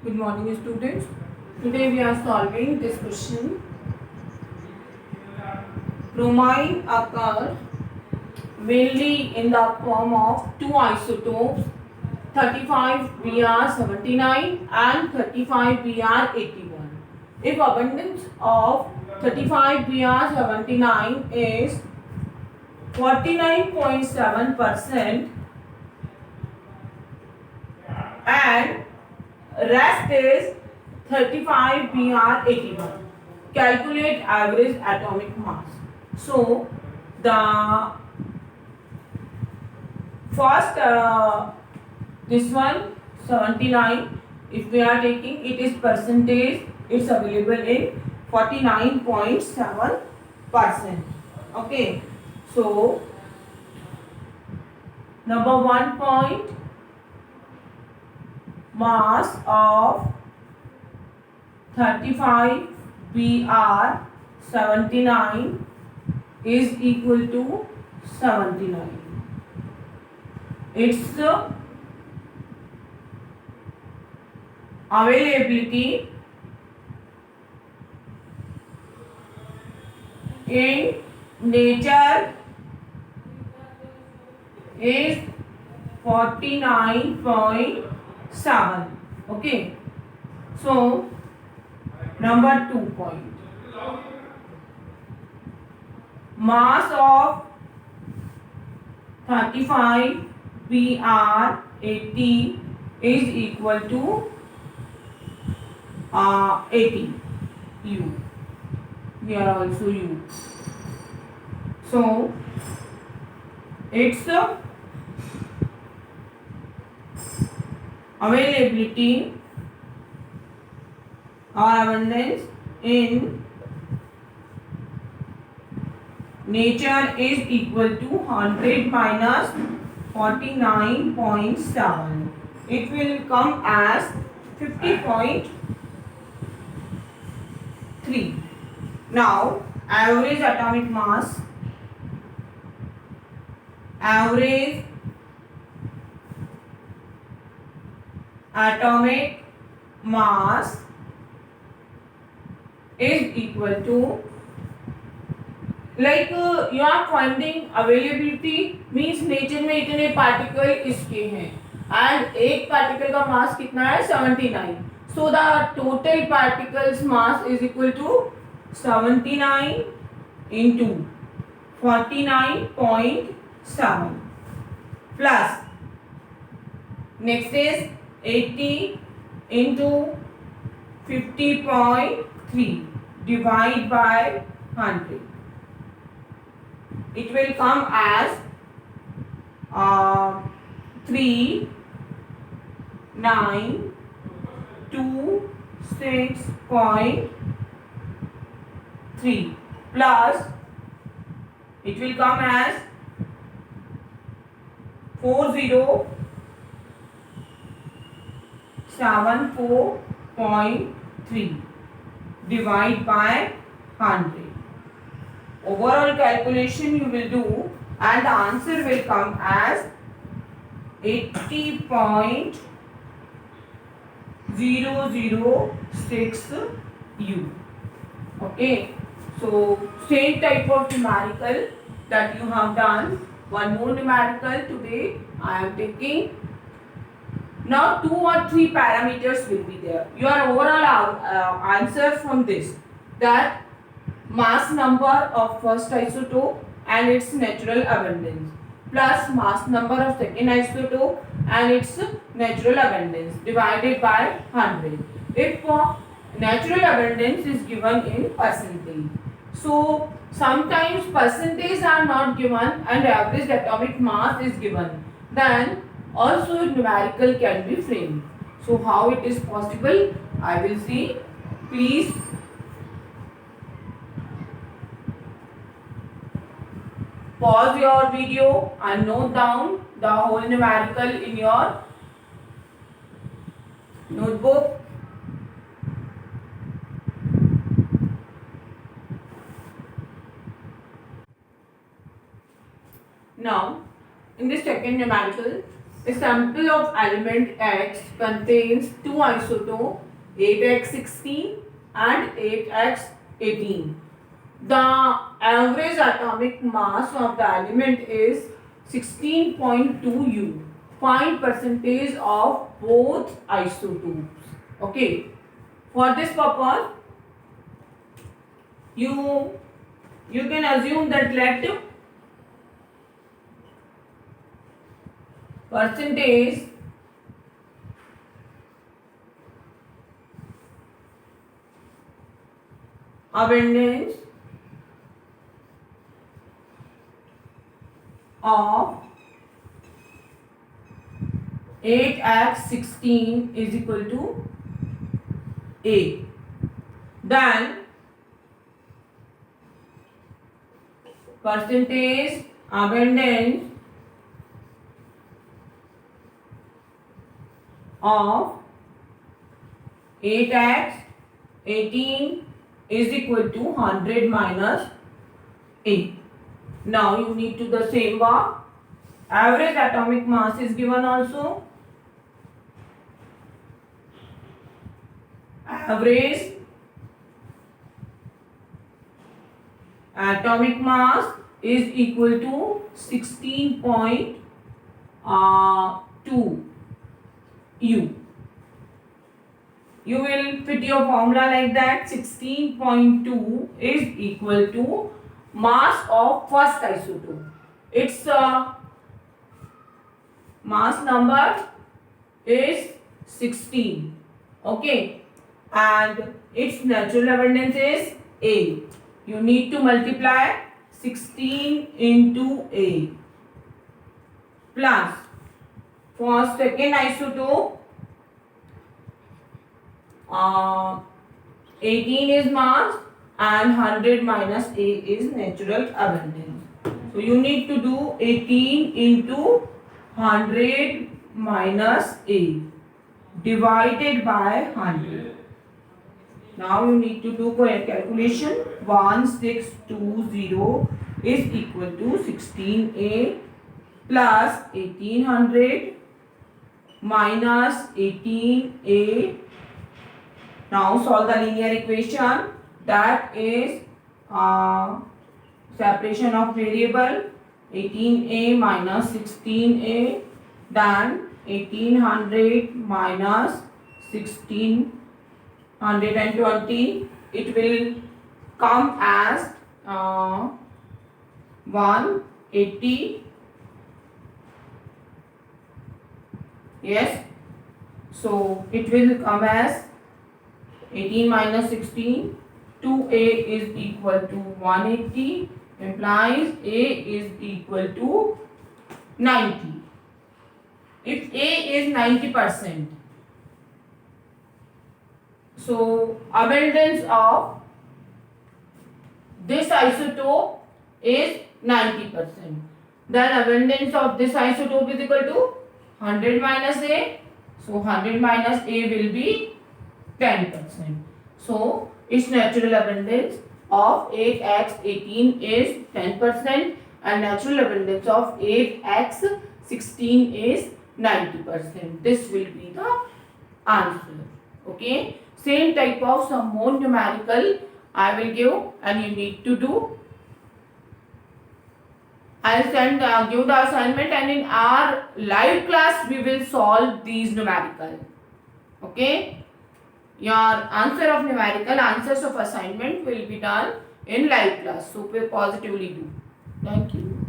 Good morning, students. Today we are solving this question. Bromine occurs mainly in the form of two isotopes 35Br79 and 35Br81. If abundance of 35Br79 is 49.7% and rest is 35Br81. Calculate average atomic mass. So the first this one 79, if we are taking it is percentage, it's available in 49.7%. Okay, so number 1 point, mass of 35Br79 is equal to 79. Its availability in nature is 49.7. Okay, so number 2 point, mass of 35Br80 is equal to 80 U. Here also U. So its availability or abundance in nature is equal to 100 minus 49.7. It will come as 50.3. Now average atomic mass. Average atomic mass is equal to, like you are finding availability means nature में इतने particle इसके हैं and एक particle का मास कितना है 79. So the total particles mass is equal to 79 into 49.7 plus next is 80 into 50.3 divide by 100. It will come as 3926.3 plus it will come as 4074.3 divide by 100. Overall calculation you will do and the answer will come as 80.006 U. Okay, so same type of numerical that you have done. One more numerical today I am taking. Now 2 or 3 parameters will be there. Your overall answer from this, that mass number of first isotope and its natural abundance plus mass number of second isotope and its natural abundance divided by 100. If natural abundance is given in percentage, so sometimes percentage are not given and average atomic mass is given, then also numerical can be framed. So how it is possible, I will see. Please pause your video and note down the whole numerical in your notebook. Now in this second numerical, A sample of element X contains two isotopes 8x16 and 8x18. The average atomic mass of the element is 16.2 U. Find percentage of both isotopes. Okay. For this purpose, you can assume that let percentage abundance of 8x16 is equal to A. Then percentage abundance of 8x18 is equal to 100 minus A. Now you need to do the same work. Average atomic mass is given also. Average atomic mass is equal to 16.2 U. You will fit your formula like that. 16.2 is equal to mass of first isotope. Its mass number is 16. Okay. And its natural abundance is A. You need to multiply 16 into A plus for second isotope 18 is mass and 100 minus A is natural abundance. So you need to do 18 into 100 minus A divided by 100. Now you need to do calculation. 1620 is equal to 16A plus 1800 minus 18A. Now solve the linear equation. That is separation of variable. 18A minus 16A, then 1800 minus 1620, it will come as 180. Yes, so it will come as 18 minus 16, 2A is equal to 180, implies A is equal to 90. If A is 90%, so abundance of this isotope is 90%. Then abundance of this isotope is equal to 100 minus A. So 100 minus A will be 10%. So its natural abundance of 8x18 is 10% and natural abundance of 8x16 is 90%. This will be the answer. Okay. Same type of some more numerical I will give and you need to do. I will send give the assignment, and in our live class we will solve these numerical. Okay. Your answers of assignment will be done in live class. So positively do. Thank you.